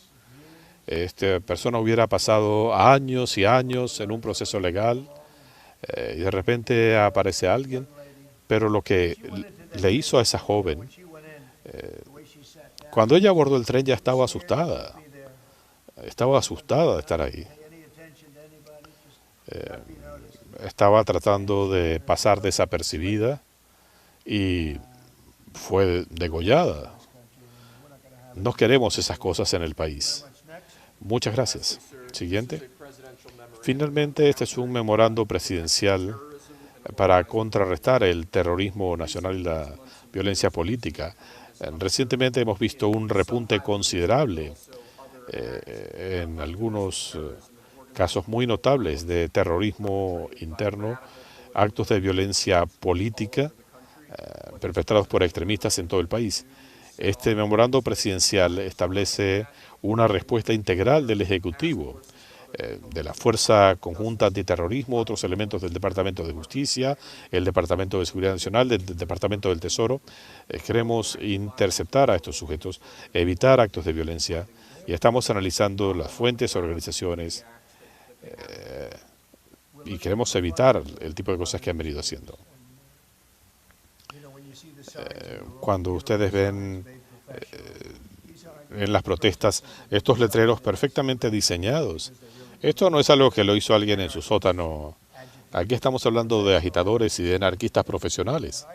esta persona hubiera pasado años y años en un proceso legal y de repente aparece alguien, pero lo que le hizo a esa joven, cuando ella abordó el tren ya estaba asustada de estar ahí. Estaba tratando de pasar desapercibida y fue degollada. No queremos esas cosas en el país. Muchas gracias. Siguiente. Finalmente, este es un memorando presidencial para contrarrestar el terrorismo nacional y la violencia política. Recientemente hemos visto un repunte considerable en algunos casos muy notables de terrorismo interno, actos de violencia política perpetrados por extremistas en todo el país. Este memorando presidencial establece una respuesta integral del Ejecutivo, de la Fuerza Conjunta Antiterrorismo, otros elementos del Departamento de Justicia, el Departamento de Seguridad Nacional, del Departamento del Tesoro. Queremos interceptar a estos sujetos, evitar actos de violencia, y estamos analizando las fuentes, organizaciones y queremos evitar el tipo de cosas que han venido haciendo. Cuando ustedes ven en las protestas estos letreros perfectamente diseñados, esto no es algo que lo hizo alguien en su sótano. Aquí estamos hablando de agitadores y de anarquistas profesionales.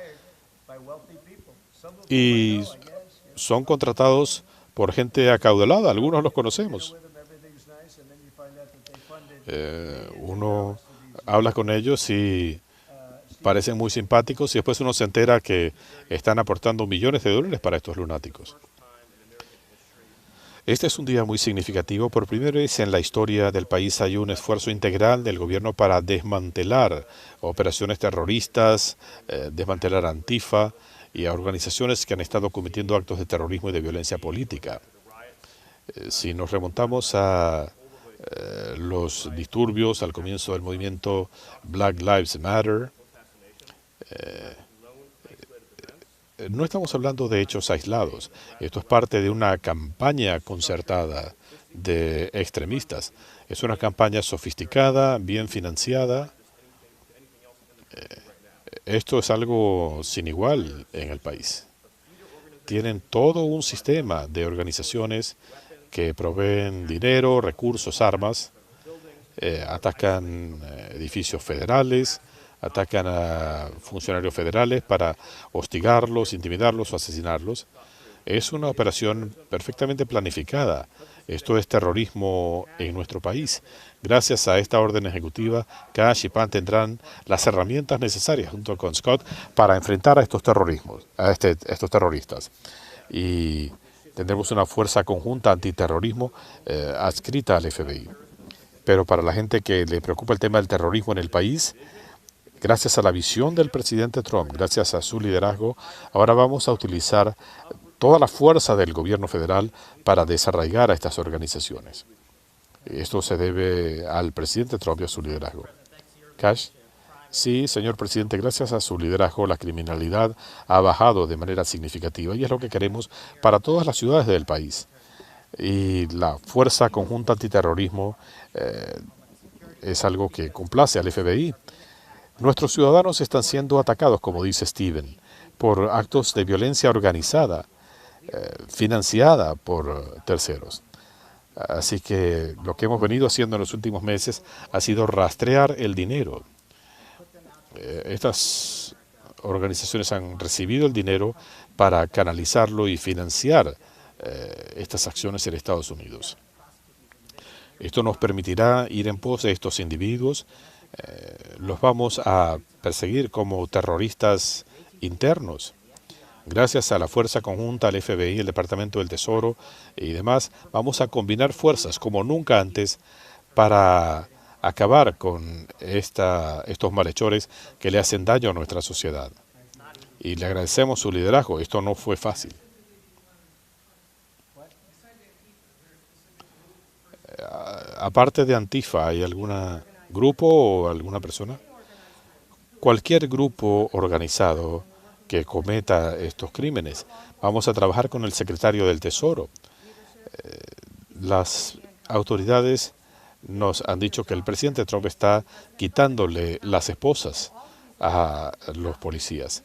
Y son contratados por gente acaudalada, algunos los conocemos. Uno habla con ellos y parecen muy simpáticos y después uno se entera que están aportando millones de dólares para estos lunáticos. Este es un día muy significativo. Por primera vez en la historia del país hay un esfuerzo integral del gobierno para desmantelar operaciones terroristas, desmantelar a Antifa y a organizaciones que han estado cometiendo actos de terrorismo y de violencia política. Si nos remontamos a los disturbios al comienzo del movimiento Black Lives Matter, no estamos hablando de hechos aislados. Esto es parte de una campaña concertada de extremistas. Es una campaña sofisticada, bien financiada. Esto es algo sin igual en el país. Tienen todo un sistema de organizaciones que proveen dinero, recursos, armas, atacan edificios federales, atacan a funcionarios federales para hostigarlos, intimidarlos o asesinarlos. Es una operación perfectamente planificada. Esto es terrorismo en nuestro país. Gracias a esta orden ejecutiva, Kash y Pan tendrán las herramientas necesarias junto con Scott para enfrentar a estos estos terroristas. Y tendremos una fuerza conjunta antiterrorismo adscrita al FBI. Pero para la gente que le preocupa el tema del terrorismo en el país, gracias a la visión del presidente Trump, gracias a su liderazgo, ahora vamos a utilizar toda la fuerza del gobierno federal para desarraigar a estas organizaciones. Esto se debe al presidente Trump y a su liderazgo. Kash. Sí, señor presidente, gracias a su liderazgo la criminalidad ha bajado de manera significativa y es lo que queremos para todas las ciudades del país. Y la Fuerza Conjunta Antiterrorismo es algo que complace al FBI. Nuestros ciudadanos están siendo atacados, como dice Steven, por actos de violencia organizada, financiada por terceros. Así que lo que hemos venido haciendo en los últimos meses ha sido rastrear el dinero. Estas organizaciones han recibido el dinero para canalizarlo y financiar estas acciones en Estados Unidos. Esto nos permitirá ir en pos de estos individuos. Los vamos a perseguir como terroristas internos. Gracias a la fuerza conjunta, al FBI, el Departamento del Tesoro y demás, vamos a combinar fuerzas como nunca antes para acabar con estos malhechores que le hacen daño a nuestra sociedad. Y le agradecemos su liderazgo. Esto no fue fácil. Aparte de Antifa, ¿hay algún grupo o alguna persona? Cualquier grupo organizado que cometa estos crímenes. Vamos a trabajar con el secretario del Tesoro. Las autoridades nos han dicho que el presidente Trump está quitándole las esposas a los policías.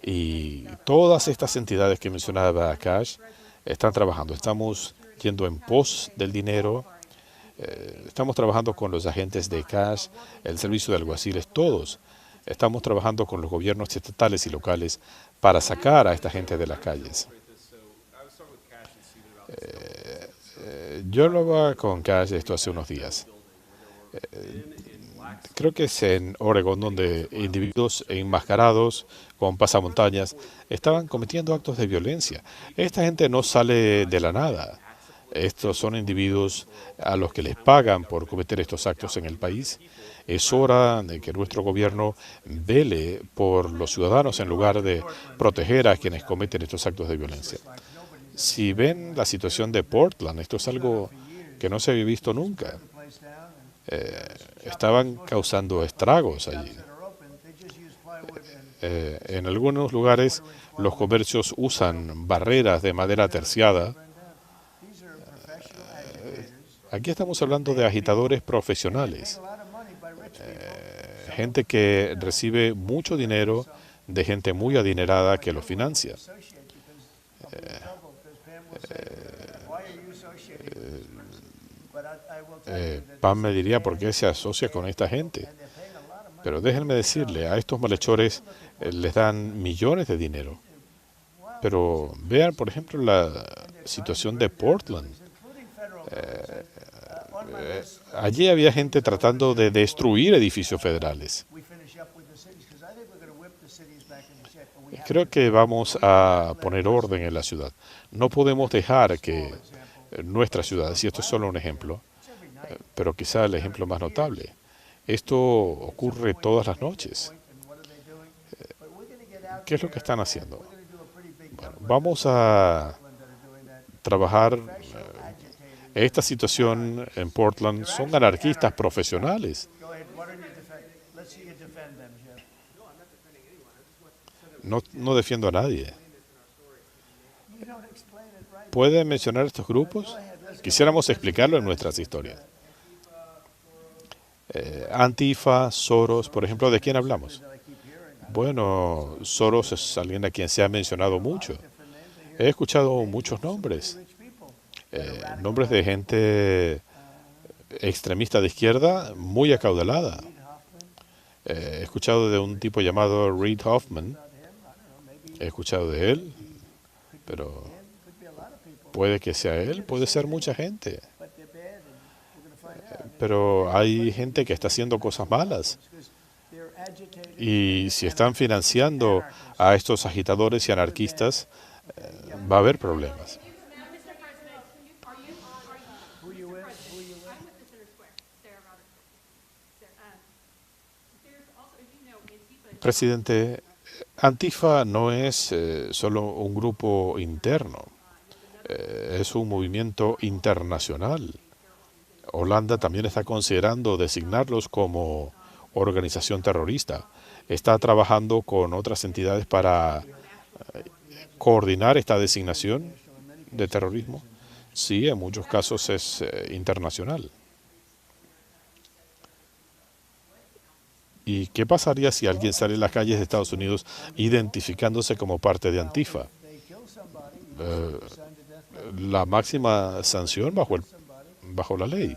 Y todas estas entidades que mencionaba Kash están trabajando. Estamos yendo en pos del dinero. Estamos trabajando con los agentes de Kash, el servicio de alguaciles, todos. Estamos trabajando con los gobiernos estatales y locales para sacar a esta gente de las calles. Yo hablaba con Kash esto hace unos días. Creo que es en Oregón donde individuos enmascarados con pasamontañas estaban cometiendo actos de violencia. Esta gente no sale de la nada. Estos son individuos a los que les pagan por cometer estos actos en el país. Es hora de que nuestro gobierno vele por los ciudadanos en lugar de proteger a quienes cometen estos actos de violencia. Si ven la situación de Portland, esto es algo que no se había visto nunca. Estaban causando estragos allí. En algunos lugares los comercios usan barreras de madera terciada. Aquí estamos hablando de agitadores profesionales. gente que recibe mucho dinero de gente muy adinerada que lo financia. Pam me diría por qué se asocia con esta gente. Pero déjenme decirle, a estos malhechores les dan millones de dinero. Pero vean, por ejemplo, la situación de Portland. Allí había gente tratando de destruir edificios federales. Creo que vamos a poner orden en la ciudad. No podemos dejar que nuestra ciudad, y esto es solo un ejemplo, pero quizá el ejemplo más notable, esto ocurre todas las noches. ¿Qué es lo que están haciendo? Bueno, vamos a trabajar. Esta situación en Portland son anarquistas profesionales. No defiendo a nadie. ¿Puede mencionar estos grupos? Quisiéramos explicarlo en nuestras historias. Antifa, Soros, por ejemplo, ¿de quién hablamos? Bueno, Soros es alguien a quien se ha mencionado mucho. He escuchado muchos nombres. Nombres de gente extremista de izquierda muy acaudalada. He escuchado de un tipo llamado Reid Hoffman. He escuchado de él, pero puede que sea él, puede ser mucha gente. Pero hay gente que está haciendo cosas malas. Y si están financiando a estos agitadores y anarquistas, va a haber problemas. Presidente, Antifa no es solo un grupo interno, es un movimiento internacional. Holanda también está considerando designarlos como organización terrorista. Está trabajando con otras entidades para coordinar esta designación de terrorismo. Sí, en muchos casos es internacional. ¿Y qué pasaría si alguien sale a las calles de Estados Unidos identificándose como parte de Antifa? La máxima sanción bajo la ley.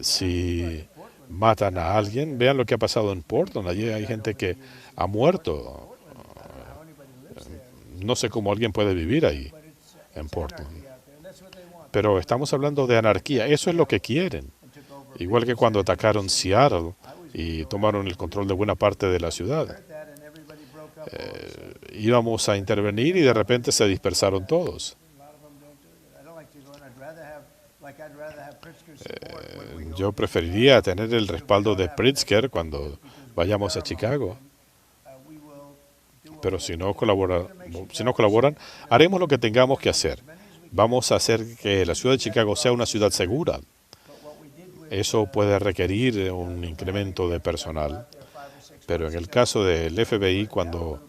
Si matan a alguien, vean lo que ha pasado en Portland. Allí hay gente que ha muerto. No sé cómo alguien puede vivir ahí, en Portland. Pero estamos hablando de anarquía. Eso es lo que quieren. Igual que cuando atacaron Seattle y tomaron el control de buena parte de la ciudad. Íbamos a intervenir y de repente se dispersaron todos. Yo preferiría tener el respaldo de Pritzker cuando vayamos a Chicago. Pero si no colaboran, haremos lo que tengamos que hacer. Vamos a hacer que la ciudad de Chicago sea una ciudad segura. Eso puede requerir un incremento de personal. Pero en el caso del FBI, cuando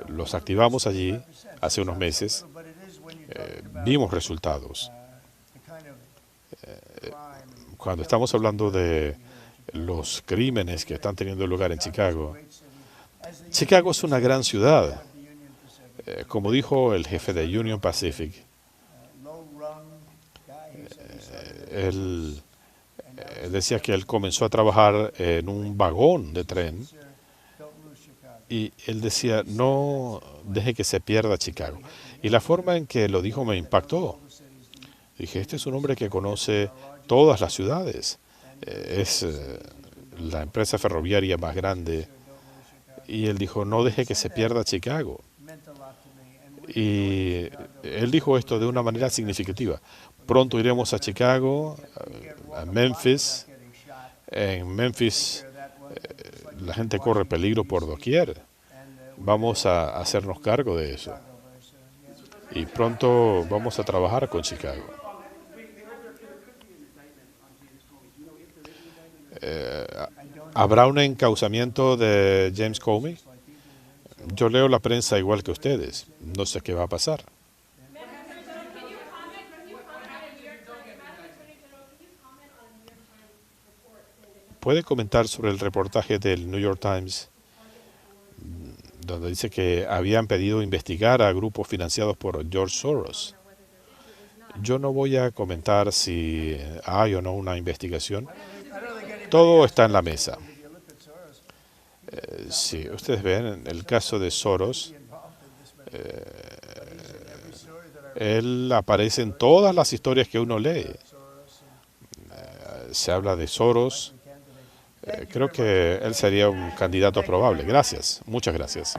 los activamos allí hace unos meses, vimos resultados. Cuando estamos hablando de los crímenes que están teniendo lugar en Chicago, Chicago es una gran ciudad. Como dijo el jefe de Union Pacific, él decía que él comenzó a trabajar en un vagón de tren y él decía, no deje que se pierda Chicago. Y la forma en que lo dijo me impactó. Dije, este es un hombre que conoce todas las ciudades. Es la empresa ferroviaria más grande. Y él dijo, no deje que se pierda Chicago. Y él dijo esto de una manera significativa. Pronto iremos a Chicago, a Memphis. En Memphis la gente corre peligro por doquier. Vamos a hacernos cargo de eso. Y pronto vamos a trabajar con Chicago. ¿Habrá un encauzamiento de James Comey? Yo leo la prensa igual que ustedes. No sé qué va a pasar. ¿Puede comentar sobre el reportaje del New York Times donde dice que habían pedido investigar a grupos financiados por George Soros? Yo no voy a comentar si hay o no una investigación. Todo está en la mesa. Sí, ustedes ven, en el caso de Soros, él aparece en todas las historias que uno lee. Se habla de Soros. Creo que él sería un candidato probable. Gracias, muchas gracias.